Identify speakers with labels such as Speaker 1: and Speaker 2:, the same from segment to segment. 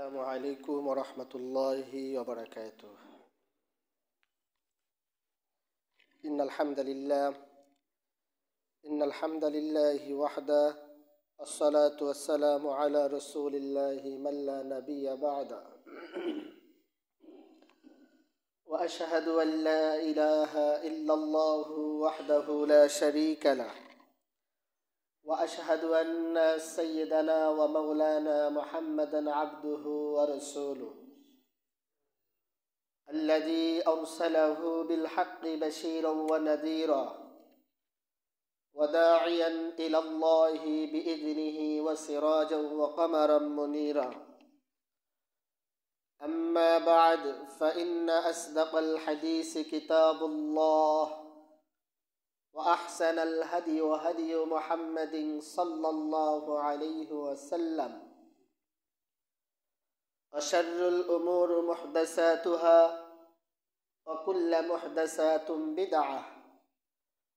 Speaker 1: السلام عليكم ورحمة الله وبركاته. إن الحمد لله وحده، الصلاة والسلام على رسول الله من لا نبي بعده، وأشهد أن لا إله إلا الله وحده لا شريك له، وأشهد أن سيدنا ومولانا محمدا عبده ورسوله الذي أرسله بالحق بشيرا ونذيرا وداعيا إلى الله بإذنه وسراجا وقمرا منيرا. أما بعد، فإن أصدق الحديث كتاب الله، وأحسن الهدي هدي محمد صلى الله عليه وسلم، وشر الأمور محدثاتها، وكل محدثات بدعة،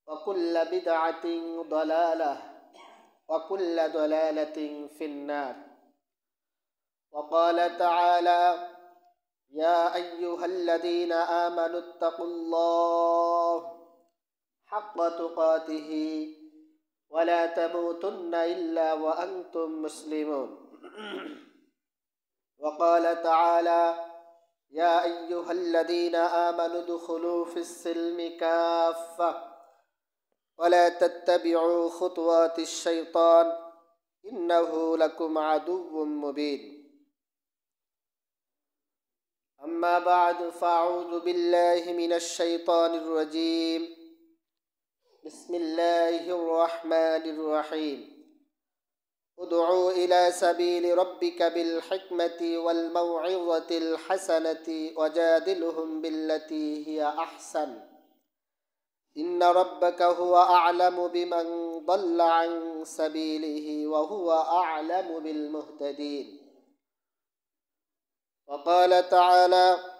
Speaker 1: وكل بدعة ضلالة، وكل ضلالة في النار. وقال تعالى: يا أيها الذين آمنوا اتقوا الله حق تقاته ولا تموتن إلا وأنتم مسلمون. وقال تعالى: يا أيها الذين آمنوا ادخلوا في السلم كافة ولا تتبعوا خطوات الشيطان إنه لكم عدو مبين. أما بعد، فأعوذ بالله من الشيطان الرجيم. بسم الله الرحمن الرحيم. ادعوا إلى سبيل ربك بالحكمة والموعظة الحسنة وجادلهم بالتي هي أحسن إن ربك هو أعلم بمن ضل عن سبيله وهو أعلم بالمهتدين. وقال تعالى: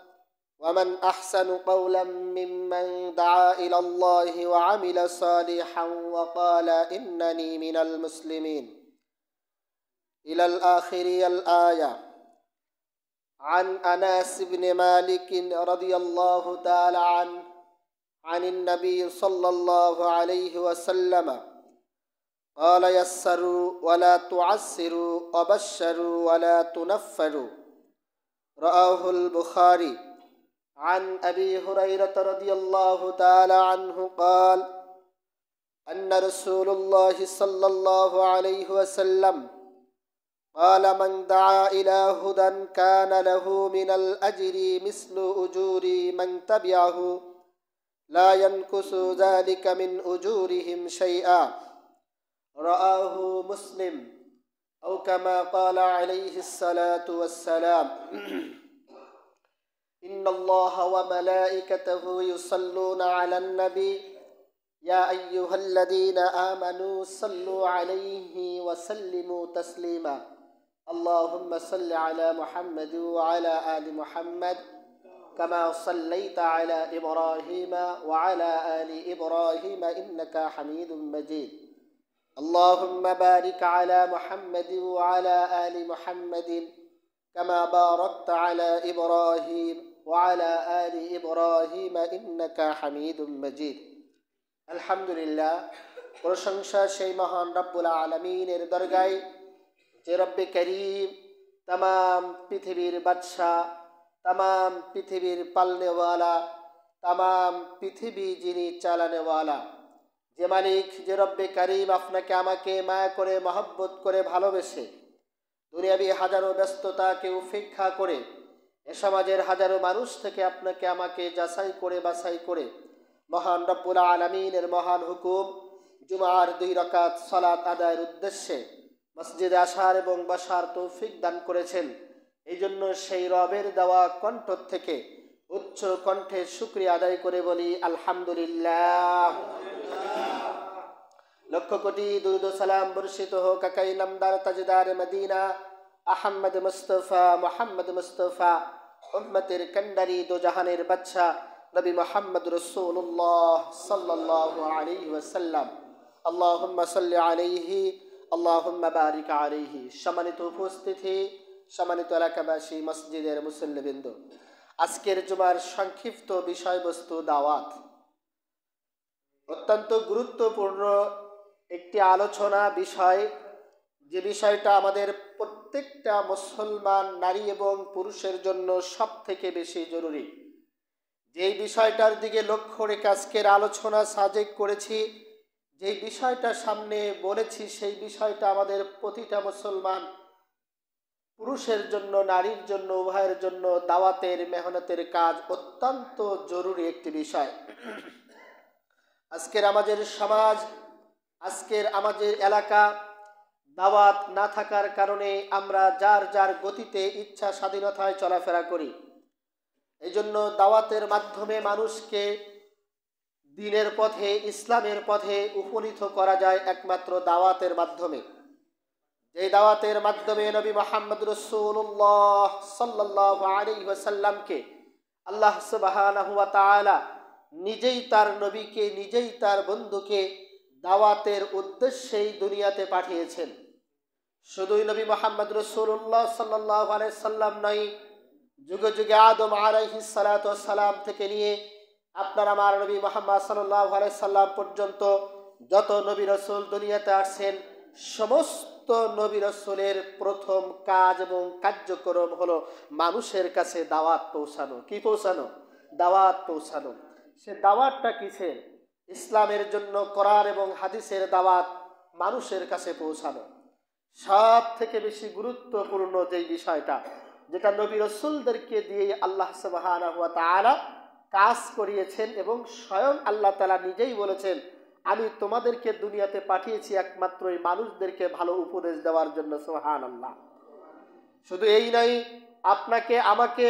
Speaker 1: ومن أحسن قولا ممن دعا إلى الله وعمل صالحا وقال إنني من المسلمين، إلى الآخر الآية. عن أنس بن مالك رضي الله تعالى عنه عن النبي صلى الله عليه وسلم قال: يسروا ولا تعسروا، وبشروا ولا تنفروا. رواه البخاري. عن أبي هريرة رضي الله تعالى عنه قال: أن رسول الله صلى الله عليه وسلم قال: من دعا إلى هدى كان له من الأجر مثل أجور من تبعه لا ينقص ذلك من أجورهم شيئا. رواه مسلم، أو كما قال عليه الصلاة والسلام: إن الله وملائكته يصلون على النبي يا أيها الذين آمنوا صلوا عليه وسلموا تسليما. اللهم صل على محمد وعلى آل محمد كما صليت على إبراهيم وعلى آل إبراهيم إنك حميد مجيد. اللهم بارك على محمد وعلى آل محمد كما باركت على إبراهيم وعلى آل إبراهيم إنك حميد مجيد। আলহামদুলিল্লাহ, প্রশংসা সেই মহান রব্বুল আলামিনের দরগায় যে রব্বে করিম तमाम পৃথিবীর বাদশা, तमाम পৃথিবীর পালনেওয়ালা, तमाम পৃথিবী যিনি চালানেওয়ালা, যে মালিক, যে রব্বে করিম আপনাকে আমাকে মায়া করে মহব্বত করে ভালোবেসে দুনিয়াবী হাজারো ব্যস্ততাকে উপেক্ষা করে এ সমাজের হাজারো মানুষ থেকে আপনাকে আমাকে যাচাই করে বাছাই করে মহান রব্বুল আলামিনের মহান হুকুম জুমার 2 রাকাত সালাত আদায়ের উদ্দেশ্যে মসজিদে আসার এবং বসার তৌফিক দান করেছেন। এই জন্য সেই রবের দেওয়া কণ্ঠ থেকে উচ্চ কণ্ঠে শুকরিয়া আদায় করে বলি আলহামদুলিল্লাহ। লক্ষ কোটি দুরূদ ও সালাম বর্ষিত হোক আকাই নামদার তাজদার মদিনা আহমদ মুস্তাফা মুহাম্মদ মুস্তাফা উম্মতের কান্ডারি দো জাহানের বাদশা নবী মুহাম্মদ রাসূলুল্লাহ সাল্লাল্লাহু আলাইহি ওয়াসাল্লাম। আল্লাহুম্মা সাল্লি আলাইহি, আল্লাহুম্মা বারিক আলাইহি। সম্মানিত উপস্থিতি, সম্মানিত এলাকাবাসী, মসজিদের মুসল্লিবৃন্দ, আজকের জুমার সংক্ষিপ্ত বিষয়বস্তু দাওয়াত। অত্যন্ত গুরুত্বপূর্ণ একটি আলোচনা বিষয়, যে বিষয়টা আমাদের প্রত্যেকটা মুসলমান নারী এবং পুরুষের জন্য সব থেকে বেশি জরুরি। যেই বিষয়টার দিকে লক্ষ্য রেখে আজকের আলোচনা সাজেক করেছি, যেই বিষয়টা সামনে বলেছি, সেই বিষয়টা আমাদের প্রতিটা মুসলমান পুরুষের জন্য, নারীর জন্য, উভয়ের জন্য দাওয়াতের মেহনতের কাজ অত্যন্ত জরুরি একটি বিষয়। আজকের আমাদের সমাজ, আজকের আমাদের এলাকা দাওয়াত না থাকার কারণে আমরা যার যার গতিতে ইচ্ছা স্বাধীনতায় চলাফেরা করি। এই জন্য দাওয়াতের মাধ্যমে মানুষকে দ্বীনের পথে, ইসলামের পথে উপনীত করা যায় একমাত্র দাওয়াতের মাধ্যমে। যে দাওয়াতের মাধ্যমে নবী মুহাম্মদ রাসূলুল্লাহ সাল্লাল্লাহু আলাইহি ওয়াসাল্লামকে আল্লাহ সুবহানাহু ওয়া তাআলা নিজেই তার নবীকে, নিজেই তার বন্ধুকে দাওয়াতের উদ্দেশ্যেই দুনিয়াতে পাঠিয়েছেন। শুধুই নবী মুহাম্মদ রাসূলুল্লাহ সাল্লাল্লাহু আলাইহি সাল্লাম নয়, যুগে যুগে আদম আলাইহিস সালাতু ওয়াস সালাম থেকে নিয়ে আপনার আমার নবী মুহাম্মদ সাল্লাল্লাহু আলাইহি সাল্লাম পর্যন্ত যত নবী রাসূল দুনিয়াতে আসছেন, সমস্ত নবী রাসূলের প্রথম কাজ এবং কার্যক্রম হলো মানুষের কাছে দাওয়াত পৌঁছানো। কি পৌঁছানো? দাওয়াত পৌঁছানো। সে দাওয়াতটা কিসের? ইসলামের জন্য কোরআন এবং হাদিসের দাওয়াত মানুষের কাছে পৌঁছানো। সব থেকে বেশি গুরুত্বপূর্ণ যেই বিষয়টা, যেটা নবী রাসূলদেরকে দিয়ে আল্লাহ সুবহানাহু ওয়া তাআলা কাজ করিয়েছেন এবং স্বয়ং আল্লাহ তাআলা নিজেই বলেছেন, আমি তোমাদেরকে দুনিয়াতে পাঠিয়েছি একমাত্র এই মানুষদেরকে ভালো উপদেশ দেওয়ার জন্য। সুবহানাল্লাহ। শুধু এই নয়, আপনাকে আমাকে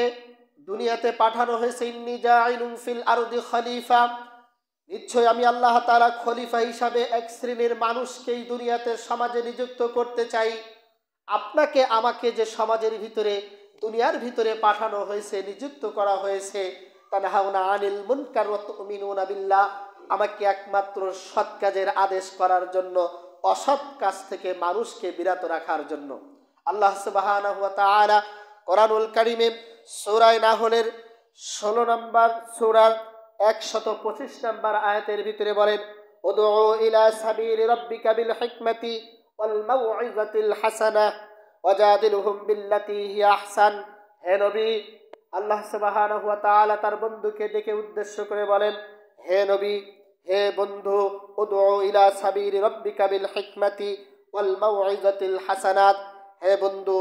Speaker 1: দুনিয়াতে পাঠানো হয়েছে ইন্নী জাইলুন ফিল আরদি খলিফা, নিশ্চয় আমি আল্লাহ তাআলা খলিফা হিসাবে এক শ্রেণীর মানুষকে এই দুনিয়াতে সমাজে নিযুক্ত করতে চাই। আপনাকে আমাকে যে সমাজের ভিতরে, দুনিয়ার ভিতরে পাঠানো হয়েছে, নিযুক্ত করা হয়েছে, তানহাউনা আনিল মুনকার ওয়া তুমিনুনা বিল্লাহ, আমাকে একমাত্র সৎ কাজের আদেশ করার জন্য, অসৎ কাজ থেকে মানুষকে বিরত রাখার জন্য। আল্লাহ সুবহানাহু ওয়া তাআলা কোরআনুল কারীমে সূরা নাহলের 16 নম্বর সূরার 125 নম্বর আয়াতের ভিতরে বলেন, উদউ ইলা সাবিলি রাব্বিকা বিল হিকমাতি ওয়াল মাউইযাতিল হাসানাহ ওয়াজাদিলহুম বিল্লাতী হিয়া আহসান। হে নবী, আল্লাহ সুবহানাহু ওয়া তাআলা তার বন্ধুকে ডেকে উদ্দেশ্য করে বলেন, হে নবী, হে বন্ধু, উদউ ইলা সাবিলি রাব্বিকা বিল হিকমাতি ওয়াল মাউইযাতিল হাসানাত, হে বন্ধু,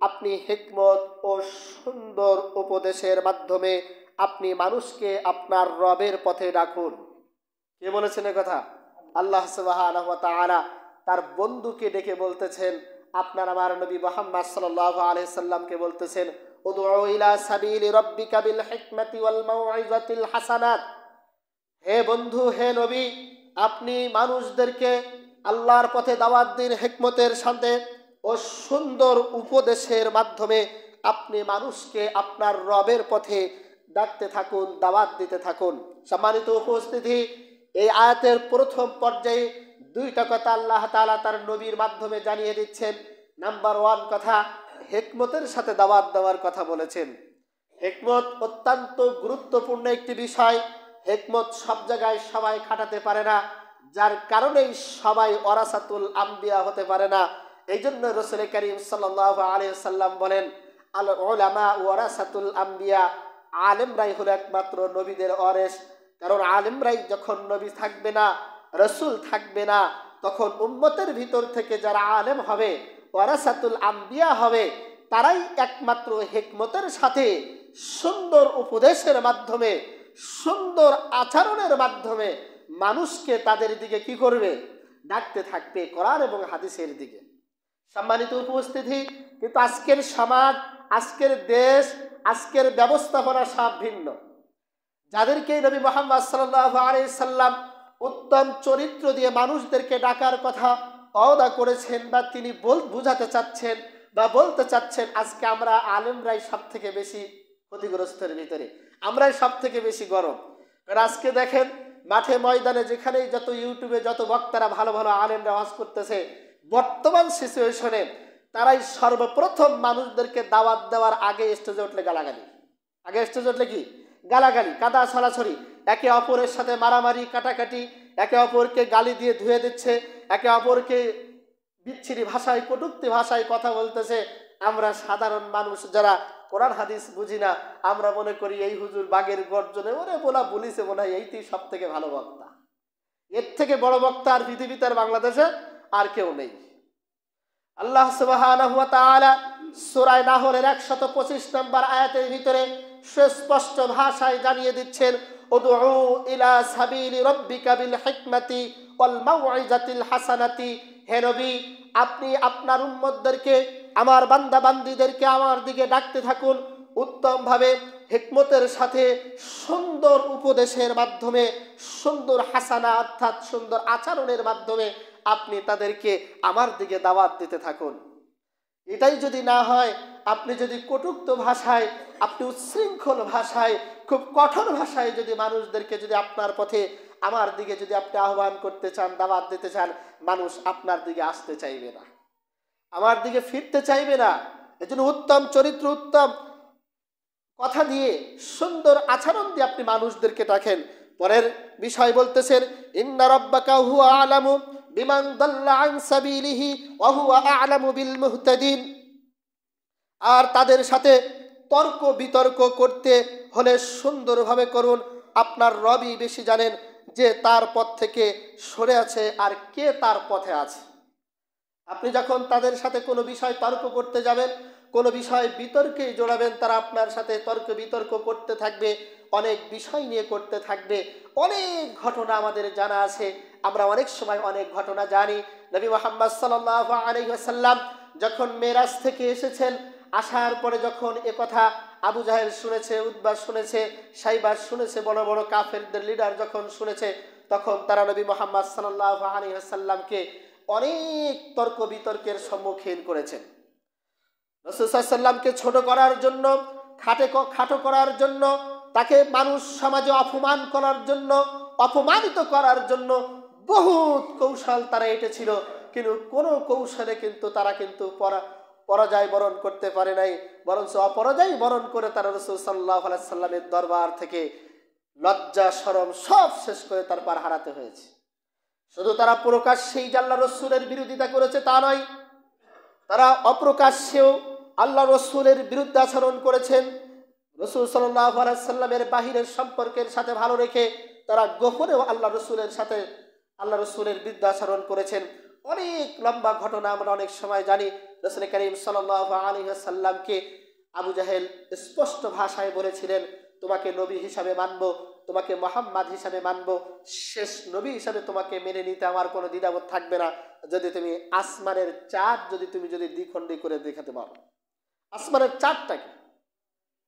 Speaker 1: আপনি হিকমত ও সুন্দর উপদেশের মাধ্যমে আপনি মানুষকে আপনার রবের পথে ডাকুন। কে বলেছেন এ কথা? আল্লাহ সুবহানাহু ওয়া তাআলা তার বন্ধুকে ডেকে বলতেছেন, আপনার আমার নবী মুহাম্মদ সাল্লাল্লাহু আলাইহি সাল্লামকে বলতেছেন, উদউ ইলা সাবিলি রাব্বিকা বিল হিকমাতি ওয়াল মাউইযাতিল হাসানাত, হে বন্ধু, হে নবী, আপনি মানুষদেরকে আল্লাহর পথে দাওয়াত দিন, হিকমতের সাথে ও সুন্দর উপদেশের মাধ্যমে আপনি মানুষকে আপনার রবের পথে ডাকতে থাকুন, দাওয়াত দিতে থাকুন। সম্মানিত উপস্থিতি, এই আয়াতের প্রথম পর্যায়ে দুইটা কথা আল্লাহ তাআলা তার নবীর মাধ্যমে জানিয়ে দিচ্ছেন। নাম্বার 1 কথা, হিকমতের সাথে দাওয়াত দেওয়ার কথা বলেছেন। হিকমত অত্যন্ত গুরুত্বপূর্ণ একটি বিষয়। হিকমত সব জায়গায় সবাই খাটাতে পারে না, যার কারণেই সবাই ওয়ারাসাতুল আম্বিয়া হতে পারে না। এই জন্য রাসূল করিম সাল্লাল্লাহু আলাইহি সাল্লাম বলেন, আল উলামা ওয়ারাসাতুল আম্বিয়া, আলেমরাই হলো একমাত্র নবীদের ওয়ারিস। কারণ আলেমরাই যখন নবী থাকবে না, রাসূল থাকবে না, তখন উম্মতের ভিতর থেকে যারা আলেম হবে, ওয়ারাসাতুল আম্বিয়া হবে, তারাই একমাত্র হিকমতের সাথে সুন্দর উপদেশের মাধ্যমে, সুন্দর আচরণের মাধ্যমে মানুষকে তাদের দিকে কি করবে? ডাকতে থাকবে, কোরআন এবং হাদিসের দিকে। সম্মানিত উপস্থিতি, কিন্তু আজকের সমাজ, আজকের দেশ, আজকের ব্যবস্থাপনা সব ভিন্ন। যাদেরকে নবী মুহাম্মদ সাল্লাল্লাহু আলাইহি সাল্লাম উত্তম চরিত্র দিয়ে মানুষদেরকে ডাকার কথা ওয়াদা করেছেন, বা তিনি বুঝাতে চাচ্ছেন বা বলতে চাচ্ছেন, আজকে আমরা আলেমরাই সব থেকে বেশি ক্ষতিগ্রস্তের ভিতরে, আমরাই সব থেকে বেশি গরম। কারণ আজকে দেখেন, মাঠে ময়দানে যেখানেই যত ইউটিউবে যত বক্তারা ভালো ভালো আলেমরা ওয়াজ করতেছে, বর্তমান সিচুয়েশনে তারাই সর্বপ্রথম মানুষদেরকে দাওয়াত দেওয়ার আগে স্টেজে উঠলে গালাগালি, আগে স্টেজে উঠলে কি গালাগালি, কাদা ছড়াছড়ি, একে অপরের সাথে মারামারি কাটাকাটি, একে অপরকে গালি দিয়ে ধুয়ে দিচ্ছে, একে অপরকে বিচ্ছিরি ভাষায় কটূক্তি ভাষায় কথা বলতেছে। আমরা সাধারণ মানুষ যারা কোরআন হাদিস বুঝি না, আমরা মনে করি এই হুজুর বাগের গর্জনে ওরে বলা বলিছে মনে হয় এইটি সব থেকে ভালো বক্তা, এর থেকে বড় বক্তা আর পৃথিবীতে আর বাংলাদেশে আর কেউ নেই। আল্লাহ সুবহানাহু ওয়া তাআলা সূরা নাহলের 125 নম্বর আয়াতের ভিতরে সুস্পষ্ট ভাষায় জানিয়ে দিচ্ছেন, উদউ ইলা সাবিলি রাব্বিকা বিল হিকমাতি ওয়াল মাউইজাতিল হাসানাতি। হে নবী, আপনি আপনার উম্মতদেরকে, আমার বান্দা বান্দীদেরকে আমার দিকে ডাকতে থাকুন উত্তমভাবে, হিকমতের সাথে, সুন্দর উপদেশের মাধ্যমে, সুন্দর হাসানা অর্থাৎ সুন্দর আচরণের মাধ্যমে আপনি তাদেরকে আমার দিকে দাওয়াত দিতে থাকুন। এটাই যদি না হয়, আপনি যদি কটূক্ত ভাষায়, আপনি উচ্ছৃঙ্খল ভাষায়, খুব কঠোর ভাষায় যদি মানুষদেরকে যদি আপনার পথে আমার দিকে যদি আপনি আহ্বান করতে চান, দাওয়াত দিতে চান, মানুষ আপনার দিকে আসতে চাইবে না, আমার দিকে ফিরতে চাইবে না। এজন্য উত্তম চরিত্র, উত্তম কথা দিয়ে, সুন্দর আচরণ দিয়ে আপনি মানুষদেরকে ডাকেন। পরের বিষয় বলতেছেন, ইন্না রাব্বাকা হুয়া আ'লামু বিমান দাল্লা আন সাবিলিহি ওয়া হুয়া আ'লামু বিল মুহতাদিন। আর তাদের সাথে তর্ক বিতর্ক করতে হলে সুন্দরভাবে করুন, আপনার রবই বেশি জানেন যে তার পথ থেকে সরে আছে আর কে তার পথে আছে। আপনি যখন তাদের সাথে কোনো বিষয় তর্ক করতে যাবেন, কোনো বিষয় বিতর্কে জড়াবেন, তারা আপনার সাথে তর্ক বিতর্ক করতে থাকবে, অনেক বিষয় নিয়ে করতে থাকবে। অনেক ঘটনা আমাদের জানা আছে, আমরা অনেক সময় অনেক ঘটনা জানি। নবী মুহাম্মদ সাল্লাল্লাহু আলাইহি ওয়াসাল্লাম যখন মেরাজ থেকে এসেছেন, আসার পরে যখন একথা আবু জাহেল শুনেছে, উতবা শুনেছে, সাইবা শুনেছে, বড় বড় কাফেরদের লিডার যখন শুনেছে, তখন তারা নবী মুহাম্মদ সাল্লাল্লাহু আলাইহি ওয়াসাল্লামকে অনেক তর্ক বিতর্কের সম্মুখীন করেছেন। রাসূল সাল্লাল্লাহু আলাইহি ওয়াসাল্লামকে ছোট করার জন্য, খাটো করার জন্য, তাকে মানুষ সমাজে অপমান করার জন্য, অপমানিত করার জন্য বহুত কৌশল তারা এঁটেছিল, কিন্তু কোনো কৌশলে কিন্তু তারা কিন্তু পরাজয় বরণ করতে পারে নাই, বরঞ্চ অপরাজয় বরণ করে তারা রাসূল সাল্লাল্লাহু আলাইহি ওয়াসাল্লামের দরবার থেকে লজ্জা শরম সব শেষ করে তারপর হারাতে হয়েছে। শুধু তারা প্রকাশ্যেই আল্লাহ রসুলের বিরোধিতা করেছে তা নয়, তারা অপ্রকাশ্যেও আল্লাহ রসুলের বিরুদ্ধে আচরণ করেছেন। রসুল সাল্লাল্লাহু আলাইহি ওয়াসাল্লামের বাহিরের সম্পর্কের সাথে ভালো রেখে তারা গোপনেও আল্লাহ রসুলের সাথে আল্লাহ রসুলের বিরুদ্ধে আচরণ করেছেন। অনেক লম্বা ঘটনা আমরা অনেক সময় জানি। রাসূল করিম সাল্লাল্লাহু আলাইহি ওয়াসাল্লামকে আবু জাহেল স্পষ্ট ভাষায় বলেছিলেন, তোমাকে নবী হিসাবে মানব, তোমাকে মুহাম্মদ হিসাবে মানব, শেষ নবী হিসাবে তোমাকে মেনে নিতে আমার কোনো দ্বিধাবোধ থাকবে না, যদি তুমি আসমানের চাঁদ তুমি দ্বিখণ্ডি করে দেখাতে পারো। আসমানের চাঁদটাকে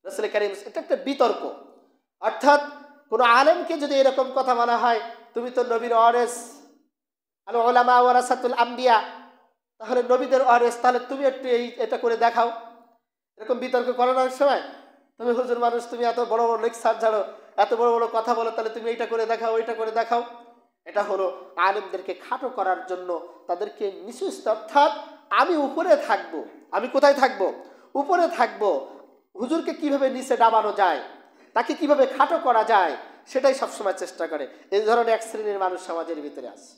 Speaker 1: রাসূল করিম, এটা একটা বিতর্ক। অর্থাৎ কোনো আলেমকে যদি এরকম কথা বলা হয়, তুমি তো নবীর ওয়ারিস, আল উলামা ওয়ারাসাতুল আম্বিয়া, তাহলে নবীদের ওয়ারিস, তাহলে তুমি একটু এটা করে দেখাও। এরকম বিতর্ক করানোর সময় তুমি হুজুর মানুষ, তুমি এত বড় বড় লেকচার ঝাড়ো, এত বড় বড় কথা বলো, তাহলে তুমি এইটা করে দেখাও, ওইটা করে দেখাও। এটা হলো আলেমদেরকে খাটো করার জন্য, তাদেরকে নিচু, অর্থাৎ আমি উপরে থাকবো। আমি কোথায় থাকবো? উপরে থাকবো। হুজুরকে কিভাবে নিচে ডাবানো যায়, তাকে কিভাবে খাটো করা যায়, সেটাই সবসময় চেষ্টা করে। এই ধরনের এক শ্রেণীর মানুষ সমাজের ভিতরে আছে।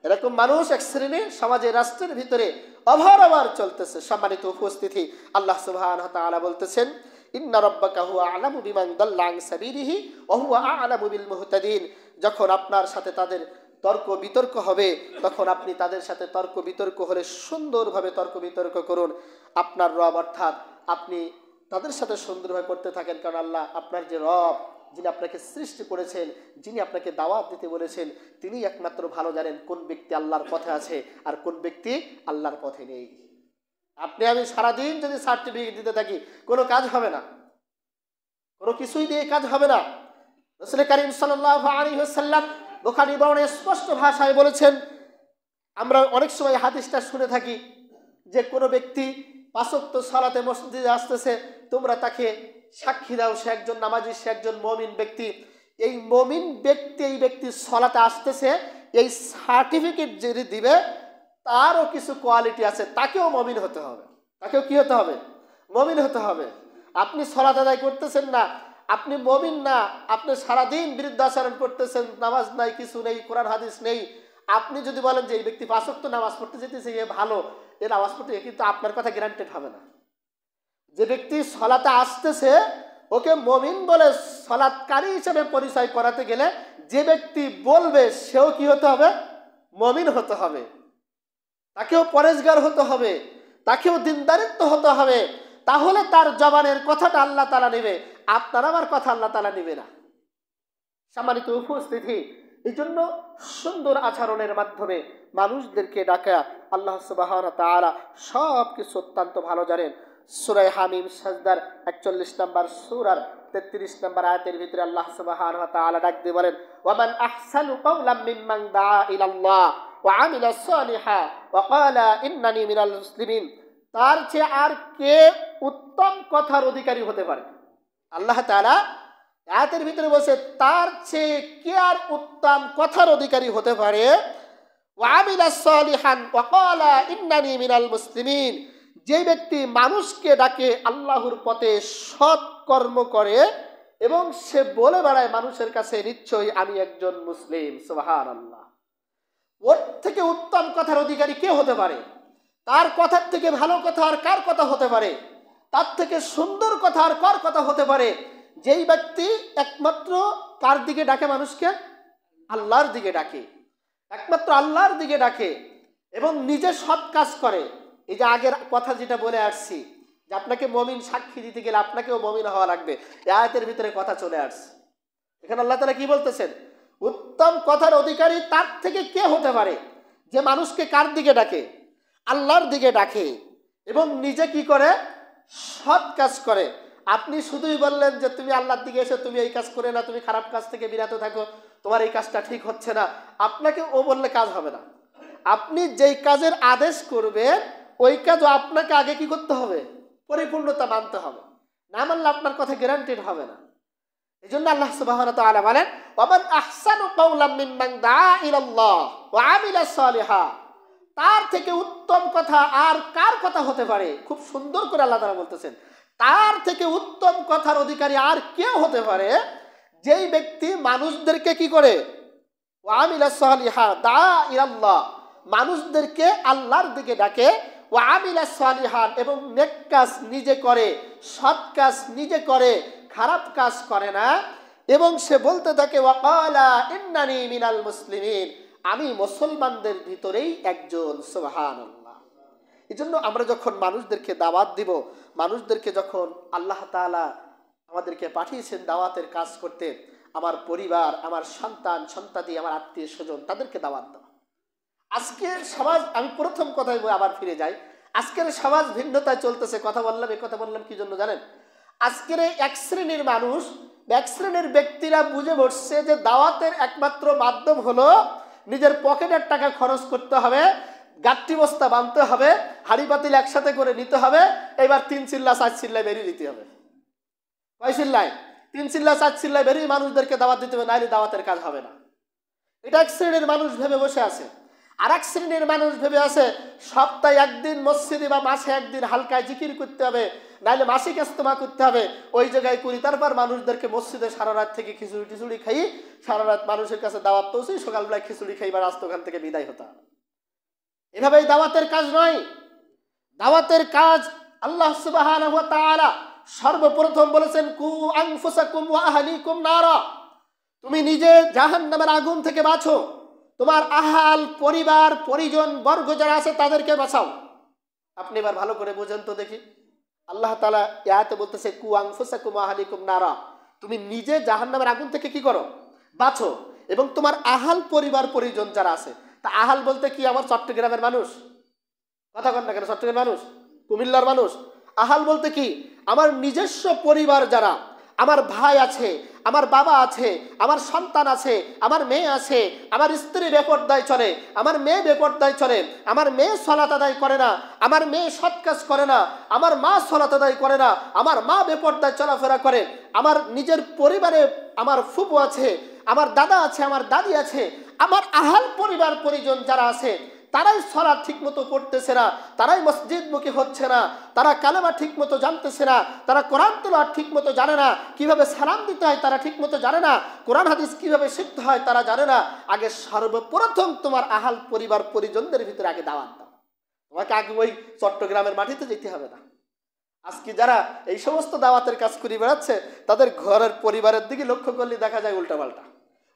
Speaker 1: এরকম মানুষ এক শ্রেণীর সমাজের, রাষ্ট্রের ভিতরে অভার চলতেছে। সম্মানিত উপস্থিতি, আল্লাহ সুবহানাহু ওয়া তাআলা বলতেছেন, ইন্না রাব্বাকা হুয়া আ'লামু বিমান দাল্লা আন সাবিলিহি ওয়া হুয়া আ'লামু বিল মুহতাদিন। যখন আপনার সাথে তাদের তর্ক বিতর্ক হবে, তখন আপনি তাদের সাথে তর্ক বিতর্ক হলে সুন্দরভাবে তর্ক বিতর্ক করুন। আপনার রব, অর্থাৎ আপনি তাদের সাথে সুন্দরভাবে করতে থাকেন, কারণ আল্লাহ আপনার যে রব, যিনি আপনাকে সৃষ্টি করেছেন, যিনি আপনাকে দাওয়াত দিতে বলেছেন, তিনি একমাত্র ভালো জানেন কোন ব্যক্তি আল্লাহর পথে আছে আর কোন ব্যক্তি আল্লাহর পথে নেই। আপনি আমি সারাদিন যদি সার্টিফিকেট দিতে থাকি, কোনো কাজ হবে না, কোনো কিছুই দিয়ে কাজ হবে না। রাসূল করিম সাল্লাল্লাহু আলাইহি ওয়াসাল্লাম বুখারী বর্ণে স্পষ্ট ভাষায় বলেছেন, আমরা অনেক সময় হাদিসটা শুনে থাকি যে কোনো ব্যক্তি 5 ওয়াক্ত সালাতে মসজিদে আসতেছে, তোমরা তাকে সাক্ষী দাও সে একজন নামাজি, সে একজন মুমিন ব্যক্তি। এই মুমিন ব্যক্তি, এই ব্যক্তি সালাতে আসতেছে, এই সার্টিফিকেট যদি দিবে তারও কিছু কোয়ালিটি আছে, তাকেও মুমিন হতে হবে। তাকেও কি হতে হবে? মুমিন হতে হবে। আপনি সালাত আদায় করতেছেন না, আপনি মুমিন না, আপনি সারাদিন বিরুদ্ধাচরণ করতেছেন, নামাজ নাই, কিছু নেই, কোরআন হাদিস নেই। আপনি যদি বলেন যে এই ব্যক্তি 5 ওয়াক্ত নামাজ পড়তে যেতেছে, এ ভালো, এ নামাজ পড়তে, কিন্তু আপনার কথা গ্যারান্টেড হবে না। যে ব্যক্তি সালাতে আসতেছে ওকে মুমিন বলে সালাতকারী হিসেবে পরিচয় করাতে গেলে যে ব্যক্তি বলবে সেও কি হতে হবে? মুমিন হতে হবে। তাকেও পরেশগার হতে হবে, তাকেও দিনদারিত্ব হতে হবে। তাহলে তার জবানের কথাটা আল্লাহ তাআলা নেবে, আপনার আমার কথা আল্লাহ তাআলা নেবে না। সম্মানিত উপস্থিতি, এই জন্য সুন্দর আচরণের মাধ্যমে মানুষদেরকে ডাকা আল্লাহ সুবহানাহু ওয়া তাআলা সব কিছু অত্যন্ত ভালো জানেন। সূরা হামিম সাজদার 41 নম্বর সূরার 33 নম্বর আয়াতের ভিতরে আল্লাহ সুবহানাহু ওয়া তাআলা ডাক দিয়ে বলেন, ওয়ামান আহসানু কাওলাম মিম্মান দাআ ইলাল্লাহ ওয়া আমিলা সালিহা ওয়া ক্বালা ইন্নানি মিনাল মুসলিমিন। তার চেয়ে আর কে উত্তম কথার অধিকারী হতে পারে? আল্লাহ তাআলা আয়াতের ভিতরে বলছে তার চেয়ে কে আর উত্তম কথার অধিকারী হতে পারে? ওয়া আমিলা সালিহান ওয়া ক্বালা ইন্নানি মিনাল মুসলিমিন। যে ব্যক্তি মানুষকে ডাকে আল্লাহর পথে, সৎ কর্ম করে এবং সে বলে বেড়ায় মানুষের কাছে নিশ্চয়ই আমি একজন মুসলিম। সুবহানাল্লাহ। ওর থেকে উত্তম কথার অধিকারী কে হতে পারে? তার কথার থেকে ভালো কথা আর কার কথা হতে পারে? তার থেকে সুন্দর কথা আর কার কথা হতে পারে? যেই ব্যক্তি একমাত্র কার দিকে ডাকে মানুষকে? আল্লাহর দিকে ডাকে, একমাত্র আল্লাহর দিকে ডাকে এবং নিজে সৎ কাজ করে। এই যে আগের কথা যেটা বলে আসছি যে আপনাকে মুমিন সাক্ষী দিতে গেলে আপনাকেও মুমিন হওয়া লাগবে, এই আয়াতের ভিতরে কথা চলে আসছে। এখানে আল্লাহ তাআলা কি বলতেছেন? উত্তম কথার অধিকারী তার থেকে কে হতে পারে? যে মানুষকে কার দিকে ডাকে? আল্লাহর দিকে ডাকে এবং নিজে কি করে? সৎ কাজ করে। আপনি শুধুই বললেন যে তুমি আল্লাহর দিকে এসে তুমি এই কাজ করে না, তুমি খারাপ কাজ থেকে বিরত থাকো, তোমার এই কাজটা ঠিক হচ্ছে না, আপনাকে ও বললে কাজ হবে না। আপনি যেই কাজের আদেশ করবেন ওই কাজও আপনাকে আগে কি করতে হবে? পরিপূর্ণতা মানতে হবে। না মানলে আপনার কথা গ্যারান্টেড হবে না। এই জন্য আল্লাহ সুবহানাহু ওয়া তাআলা বলেন, ওয়ামান আহসানু কাওলাম মিম্মান দাআ ইলাল্লাহ ওয়া আমিলা সালিহা। তার থেকে উত্তম কথা আর কার কথা হতে পারে? খুব সুন্দর করে আল্লাহ তাআলা বলতেছেন, তার থেকে উত্তম কথার অধিকারী আর কেউ হতে পারে? যেই ব্যক্তি মানুষদেরকে কি করে? ওয়া আমিলা সালিহা, দাআ ইলাল্লাহ, মানুষদেরকে আল্লাহর দিকে ডাকে, ওয়া আমিলা সালিহান, এবং নেক কাজ নিজে করে, সৎ কাজ নিজে করে, খারাপ কাজ করে না, এবং সে বলতে থাকে ওয়া ক্বালা ইন্নানি মিনাল মুসলিমিন, আমি মুসলমানদের ভিতরেই একজন। সুবহানাল্লাহ। এজন্য আমরা যখন মানুষদেরকে দাওয়াত দিব, মানুষদেরকে যখন আল্লাহ তাআলা আমাদেরকে পাঠিয়েছেন দাওয়াতের কাজ করতে, আমার পরিবার, আমার সন্তান সন্ততি, আমার আত্মীয় স্বজন, তাদেরকে দাওয়াত দাও। আজকের সমাজ, আমি প্রথম কথায় আবার ফিরে যাই, আজকের সমাজ ভিন্নতায় চলতেছে। কথা বললাম, এই কথা বললাম কি জন্য জানেন? আজকের এক শ্রেণীর মানুষ, এক শ্রেণীর ব্যক্তিরা বুঝে বসছে যে দাওয়াতের একমাত্র মাধ্যম হলো নিজের পকেটের টাকা খরচ করতে হবে, গাট্টি বস্তা বাঁধতে হবে, হাড়ি পাতিল একসাথে করে নিতে হবে, এবার 3 চিল্লা 4 চিল্লায় বেরিয়ে দিতে হবে। কয় চিল্লায়? 3 চিল্লা 4 চিল্লায় বেরিয়ে মানুষদেরকে দাওয়াত দিতে হবে, নাইলে দাওয়াতের কাজ হবে না। এটা এক শ্রেণীর মানুষ ভেবে বসে আছে। আর এক শ্রেণীর মানুষ ভেবে আছে সপ্তাহে একদিন মসজিদে বা মাসে একদিন হালকায় জিকির করতে হবে, নাইলে মাসিক ইজতেমা করতে হবে, ওই জায়গায় করি, তারপর মানুষদেরকে মসজিদে সারা রাত থেকে খিচুড়ি টিচুড়ি খাই, সারা রাত মানুষের কাছে দাওয়াত পৌঁছে সকালবেলায় খিচুড়ি খাই বা রাস্তা ওখান থেকে বিদায় হতে হবে। এভাবেই দাওয়াতের কাজ নয়। দাওয়াতের কাজ আল্লাহ সুবহানাহু ওয়া তাআলা সর্বপ্রথম বলেছেন, কু আনফুসাকুম ওয়া আহলিকুম নারা, তুমি নিজে জাহান্নামের আগুন থেকে বাঁচো, তোমার আহাল, পরিবার, পরিজন বর্গ যারা আছে তাদেরকে বাঁচাও। আপনি এবার ভালো করে বুঝেন তো দেখি, আল্লাহ তাআলা আয়াতে বলতেছে কু আনফুসাকুম ওয়া আহলিকুম নারা, তুমি নিজে জাহান্নামের আগুন থেকে কি করো? বাঁচো, এবং তোমার আহাল, পরিবার, পরিজন যারা আছে। তা আহাল বলতে কি? আমার চট্টগ্রামের মানুষ, কথা কন না কেন? চট্টগ্রামের মানুষ, কুমিল্লার মানুষ। আহাল বলতে কি? আমার নিজস্ব পরিবার যারা, আমার ভাই আছে, আমার বাবা আছে, আমার সন্তান আছে, আমার মেয়ে আছে, আমার স্ত্রী বেপরদায় চলে, আমার মেয়ে বেপরদায় চলে, আমার মেয়ে সালাত আদায় করে না, আমার মেয়ে সৎ কাজ করে না, আমার মা সালাত আদায় করে না, আমার মা বেপরদায় চলাফেরা করে, আমার নিজের পরিবারে আমার ফুফু আছে, আমার দাদা আছে, আমার দাদি আছে, আমার আহাল, পরিবার, পরিজন যারা আছে তারাই সালাত ঠিকমতো পড়তেছে না, তারাই মসজিদমুখী হচ্ছে না, তারা কালেমা ঠিকমতো জানতেছে না, তারা কোরআন তেলাওয়াত ঠিকমতো জানে না, কিভাবে সালাম দিতে হয় তারা ঠিকমতো জানে না, কোরআন হাদিস কিভাবে শিখতে হয় তারা জানে না। আগে সর্বপ্রথম তোমার আহাল পরিবার পরিজনদের ভিতরে আগে দাওয়াত দাও। তোমাকে আগে ওই চট্টগ্রামের মাটিতে যেতে হবে না। আজকে যারা এই সমস্ত দাওয়াতের কাজ করে বেড়াচ্ছে তাদের ঘরের পরিবারের দিকে লক্ষ্য করলে দেখা যায় উল্টাপাল্টা।